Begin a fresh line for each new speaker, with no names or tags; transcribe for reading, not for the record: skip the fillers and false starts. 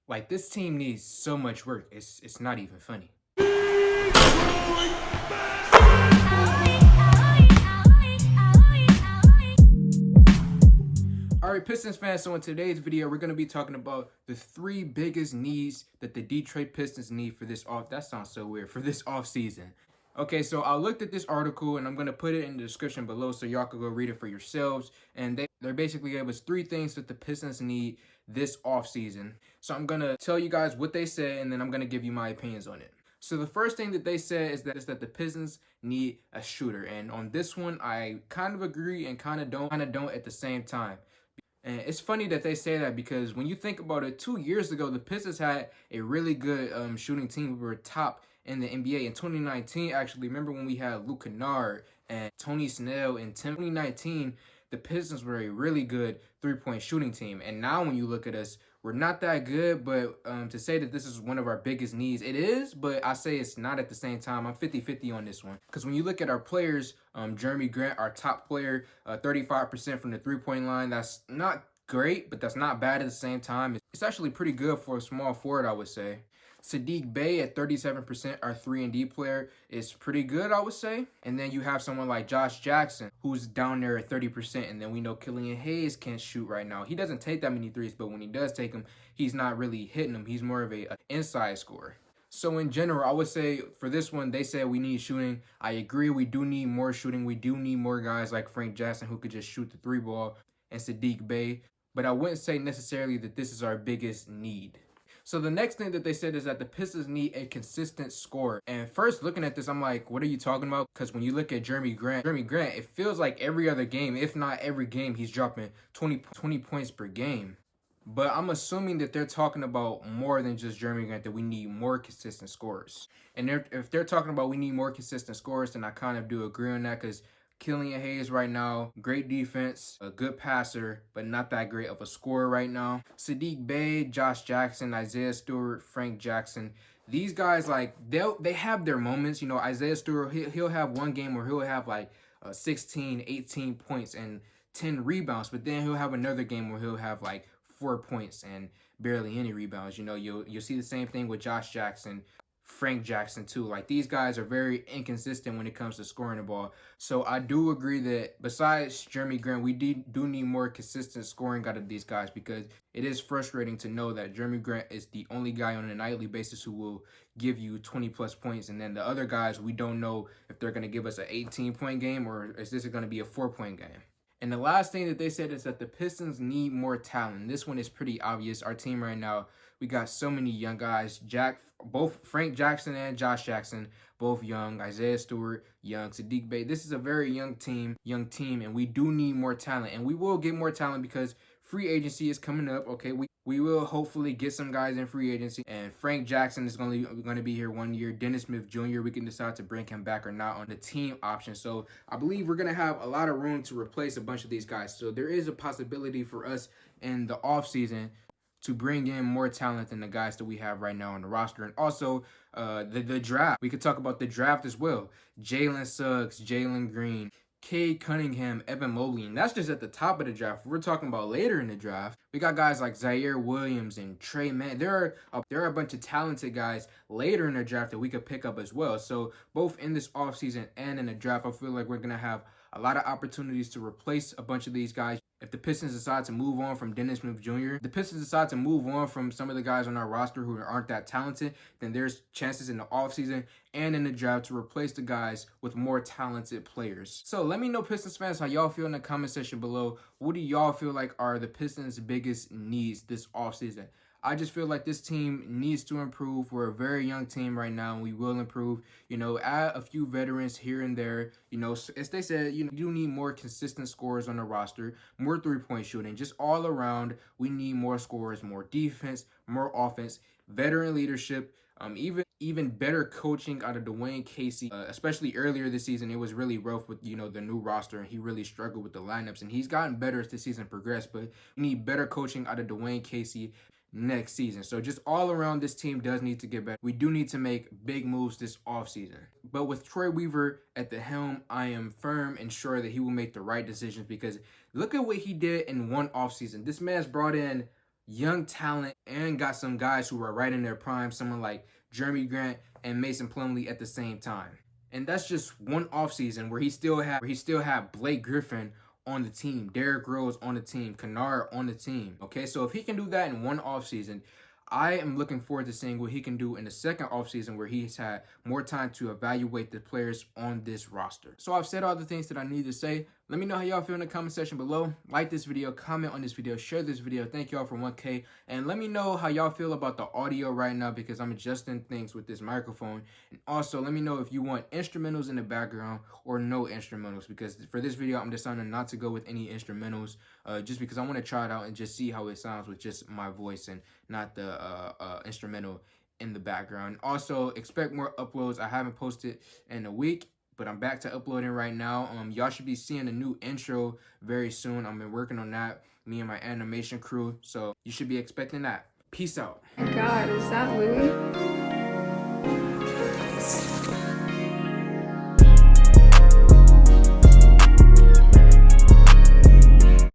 Like, this team needs so much work. It's not even funny. All right, Pistons fans, so in today's video, we're going to be talking about the three biggest needs that the Detroit Pistons need for this that sounds so weird, for this offseason. Okay, so I looked at this article, and I'm going to put it in the description below so y'all can go read it for yourselves. And they basically gave us three things that the Pistons need this offseason. So I'm going to tell you guys what they said, and then I'm going to give you my opinions on it. So the first thing that they said is that the Pistons need a shooter. And on this one, I kind of agree and kind of don't at the same time. And it's funny that they say that because when you think about it, 2 years ago, the Pistons had a really good shooting team. We were top in the NBA in 2019. Actually, remember when we had Luke Kennard and Tony Snell in 2019, the Pistons were a really good three-point shooting team. And now when you look at us, we're not that good, but to say that this is one of our biggest needs, it is, but I say it's not at the same time. I'm 50-50 on this one. Because when you look at our players, Jeremy Grant, our top player, 35% from the three-point line, that's not great, but that's not bad at the same time. It's actually pretty good for a small forward, I would say. Saddiq Bey at 37%, our 3-and-D player, is pretty good, I would say. And then you have someone like Josh Jackson, who's down there at 30%. And then we know Killian Hayes can't shoot right now. He doesn't take that many threes, but when he does take them, he's not really hitting them. He's more of an inside scorer. So in general, I would say for this one, they said we need shooting. I agree, we do need more shooting. We do need more guys like Frank Jackson who could just shoot the three ball, and Saddiq Bey. But I wouldn't say necessarily that this is our biggest need. So the next thing that they said is that the Pistons need a consistent scorer. And first looking at this, I'm like, what are you talking about? Because when you look at Jeremy Grant, it feels like every other game, if not every game, he's dropping 20 points per game. But I'm assuming that they're talking about more than just Jeremy Grant, that we need more consistent scorers. And if they're talking about we need more consistent scorers, then I kind of do agree on that, because Killian Hayes right now, great defense, a good passer, but not that great of a scorer right now. Saddiq Bey, Josh Jackson, Isaiah Stewart, Frank Jackson. These guys, like, they have their moments. You know, Isaiah Stewart, he'll have one game where he'll have like 16, 18 points and 10 rebounds, but then he'll have another game where he'll have like 4 points and barely any rebounds. You know, you'll see the same thing with Josh Jackson, Frank Jackson too. Like, these guys are very inconsistent when it comes to scoring the ball. So I do agree that besides Jeremy Grant, we do need more consistent scoring out of these guys, because it is frustrating to know that Jeremy Grant is the only guy on a nightly basis who will give you 20 plus points, and then the other guys, we don't know if they're going to give us an 18-point game or is this going to be a 4-point game. And the last thing that they said is that the Pistons need more talent. This one is pretty obvious. Our team right now, we got so many young guys. Both Frank Jackson and Josh Jackson, both young. Isaiah Stewart, young. Saddiq Bey. This is a very young team, and we do need more talent. And we will get more talent because free agency is coming up. Okay, we will hopefully get some guys in free agency. And Frank Jackson is going to be here 1 year. Dennis Smith Jr., we can decide to bring him back or not on the team option. So I believe we're going to have a lot of room to replace a bunch of these guys. So there is a possibility for us in the offseason to bring in more talent than the guys that we have right now on the roster. And also the draft. We could talk about the draft as well. Jalen Suggs, Jalen Green, Cade Cunningham, Evan Mobley, and that's just at the top of the draft. We're talking about later in the draft. We got guys like Zaire Williams and Trey Mann. There are a bunch of talented guys later in the draft that we could pick up as well. So both in this offseason and in the draft, I feel like we're going to have a lot of opportunities to replace a bunch of these guys. If the Pistons decide to move on from Dennis Smith Jr., the Pistons decide to move on from some of the guys on our roster who aren't that talented, then there's chances in the offseason and in the draft to replace the guys with more talented players. So let me know, Pistons fans, how y'all feel in the comment section below. What do y'all feel like are the Pistons' biggest needs this offseason? I just feel like this team needs to improve. We're a very young team right now, and we will improve. You know, add a few veterans here and there. You know, as they said, you do need more consistent scorers on the roster, more three-point shooting. Just all around, we need more scorers, more defense, more offense, veteran leadership, even better coaching out of Dwayne Casey. Especially earlier this season, it was really rough with, you know, the new roster, and he really struggled with the lineups. And he's gotten better as the season progressed, but we need better coaching out of Dwayne Casey next season. So just all around, this team does need to get better. We do need to make big moves this offseason. But with Troy Weaver at the helm, I am firm and sure that he will make the right decisions, because look at what he did in one offseason. This man's brought in young talent and got some guys who are right in their prime, someone like Jeremy Grant and Mason Plumlee at the same time. And that's just one offseason where he still had Blake Griffin on the team, Derrick Rose on the team, Kennard on the team. Okay, so if he can do that in one offseason, I am looking forward to seeing what he can do in the second offseason where he's had more time to evaluate the players on this roster. So I've said all the things that I need to say. Let me know how y'all feel in the comment section below. Like this video, comment on this video, share this video. Thank y'all for 1K. And let me know how y'all feel about the audio right now because I'm adjusting things with this microphone. And also, let me know if you want instrumentals in the background or no instrumentals, because for this video, I'm deciding not to go with any instrumentals just because I want to try it out and just see how it sounds with just my voice and not the instrumental in the background. Also, expect more uploads. I haven't posted in a week, but I'm back to uploading right now. Y'all should be seeing a new intro very soon. I've been working on that, me and my animation crew, so you should be expecting that. Peace out.
God, is that Louis?